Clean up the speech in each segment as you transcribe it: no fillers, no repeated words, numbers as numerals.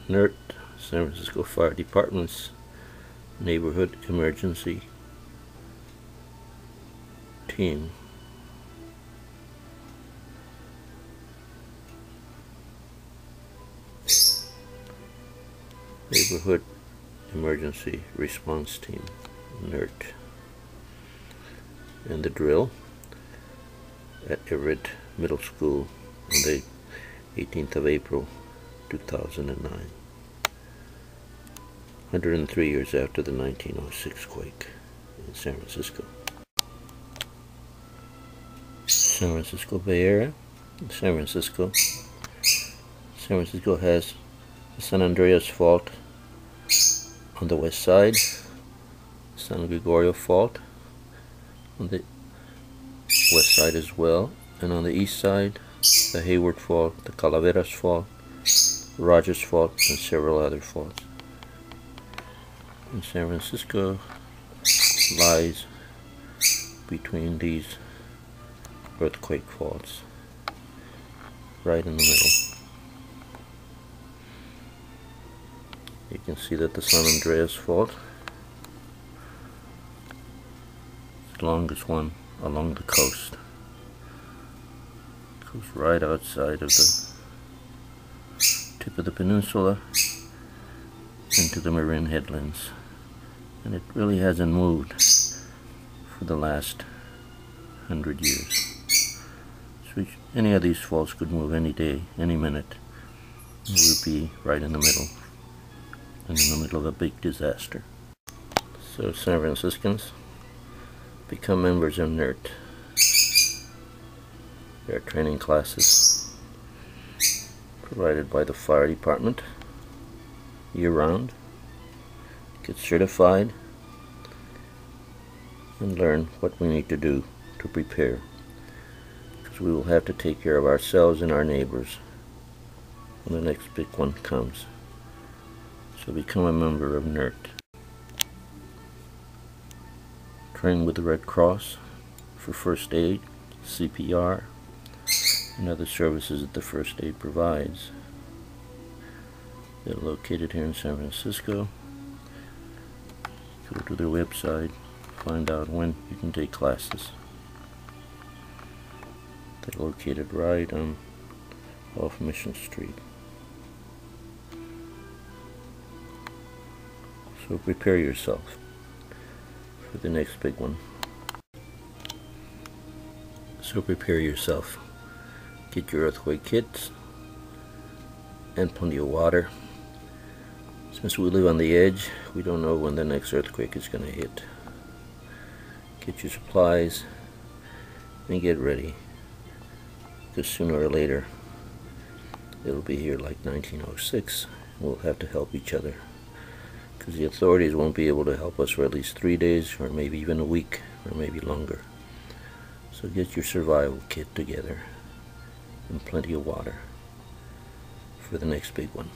NERT, San Francisco Fire Department's Neighborhood Emergency Team. Neighborhood Emergency Response Team, NERT. And the drill at Everett Middle School on the 18th of April 2009, 103 years after the 1906 quake in San Francisco. San Francisco Bay Area, San Francisco. San Francisco has the San Andreas Fault on the west side, San Gregorio Fault on the west side as well, and on the east side the Hayward Fault, the Calaveras Fault, Rogers Fault, and several other faults. And San Francisco lies between these earthquake faults, right in the middle. You can see that the San Andreas Fault is the longest one along the coast. It goes right outside of the tip of the peninsula into the Marin headlands, and it really hasn't moved for the last 100 years. So any of these faults could move any day, any minute. It would be right in the middle, and in the middle of a big disaster. So San Franciscans, become members of NERT. There are training classes provided by the fire department year-round. Get certified and learn what we need to do to prepare, because we will have to take care of ourselves and our neighbors when the next big one comes. So become a member of NERT. Train with the Red Cross for first aid, CPR, and other services that the first aid provides. They're located here in San Francisco. Go to their website, find out when you can take classes. They're located right on off Mission Street. So prepare yourself for the next big one. So prepare yourself. Get your earthquake kits and plenty of water. Since we live on the edge, we don't know when the next earthquake is going to hit. Get your supplies and get ready, because sooner or later it'll be here like 1906. We'll have to help each other, because the authorities won't be able to help us for at least 3 days, or maybe even a week, or maybe longer. So get your survival kit together and plenty of water for the next big one.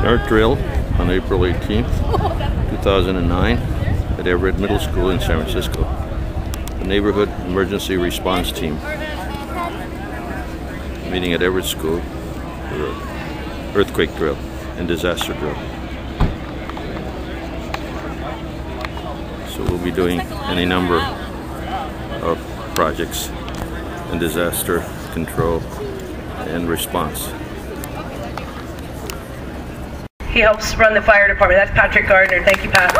NERT drill on April 18th, 2009 at Everett Middle School in San Francisco. The Neighborhood Emergency Response Team meeting at Everett School for an earthquake drill and disaster drill. So we'll be doing any number of projects in disaster control and response. He helps run the fire department. That's Patrick Gardner. Thank you, Pat.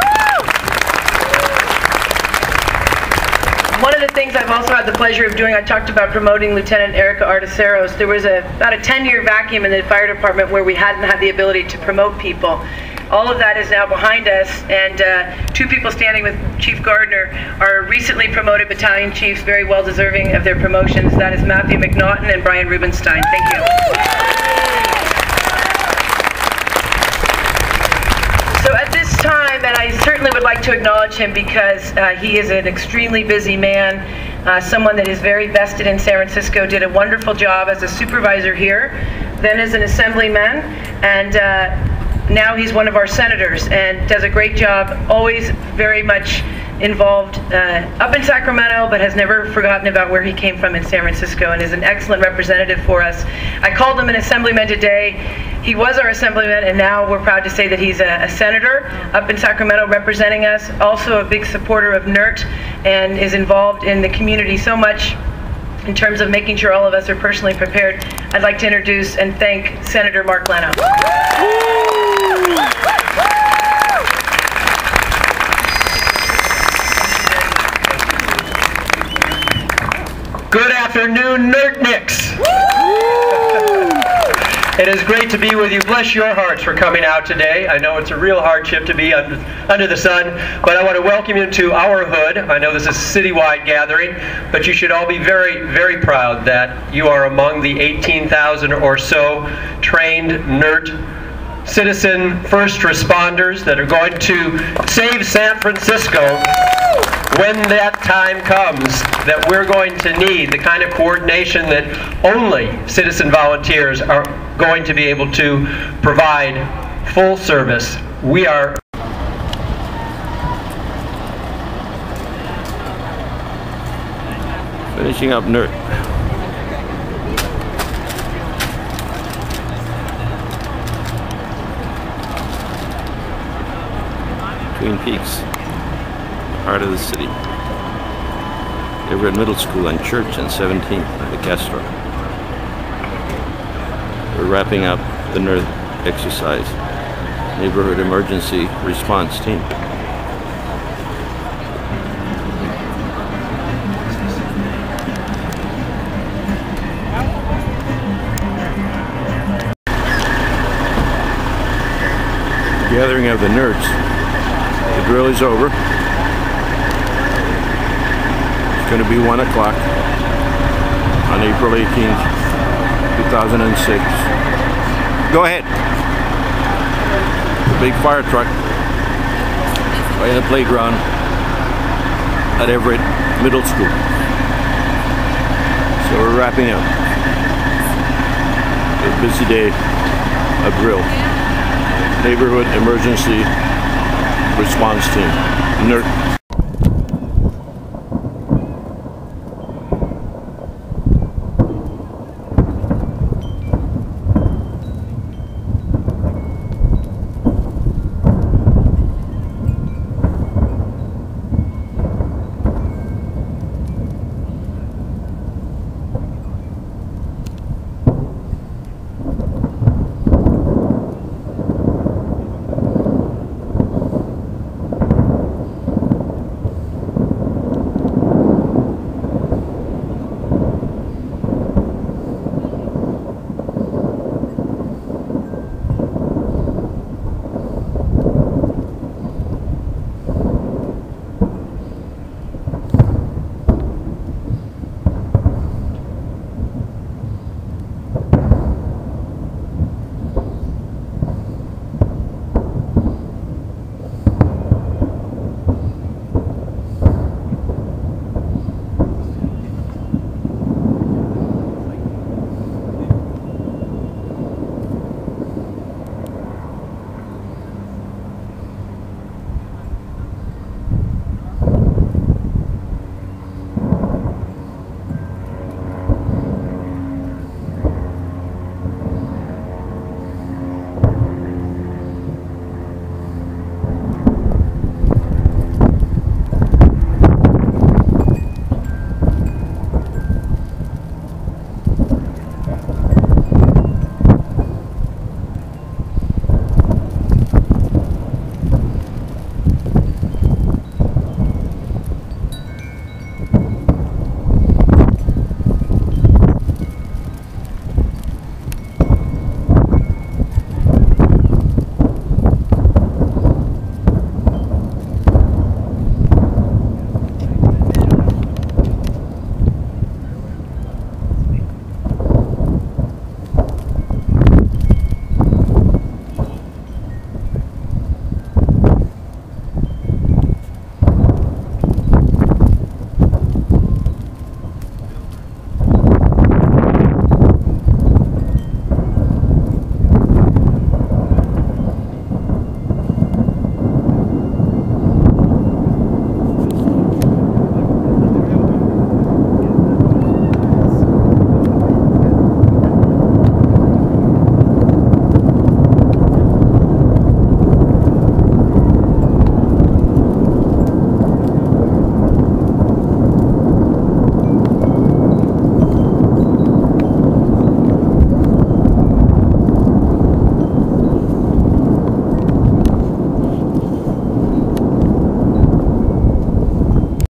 One of the things I've also had the pleasure of doing, I talked about promoting Lieutenant Erica Articeros. There was about a 10-year vacuum in the fire department where we hadn't had the ability to promote people. All of that is now behind us, and two people standing with Chief Gardner are recently promoted battalion chiefs, very well deserving of their promotions. That is Matthew McNaughton and Brian Rubenstein. Thank you. So at this time, and I certainly would like like to acknowledge him because he is an extremely busy man, someone that is very vested in San Francisco, did a wonderful job as a supervisor here, then as an assemblyman, and now he's one of our senators and does a great job, always very much involved up in Sacramento, but has never forgotten about where he came from in San Francisco, and is an excellent representative for us. I called him an assemblyman today. He was our assemblyman, and now we're proud to say that he's a senator up in Sacramento representing us, also a big supporter of NERT, and is involved in the community so much in terms of making sure all of us are personally prepared. I'd like to introduce and thank Senator Mark Leno. Good afternoon, NERTniks. It is great to be with you. Bless your hearts for coming out today. I know it's a real hardship to be under the sun, but I want to welcome you to our hood. I know this is a citywide gathering, but you should all be very, very proud that you are among the 18,000 or so trained NERT citizen first responders that are going to save San Francisco when that time comes, that we're going to need the kind of coordination that only citizen volunteers are going to be able to provide full service. We are finishing up NERT. Twin Peaks, heart of the city. Everett Middle School and Church and 17th, the Castro. We're wrapping up the NERT exercise. Neighborhood Emergency Response Team. The gathering of the NERTs. The drill is over. It's going to be 1 o'clock on April 18th, 2006. Go ahead. The big fire truck by the playground at Everett Middle School. So we're wrapping up a busy day of drill. Neighborhood Emergency Response Team, NERT.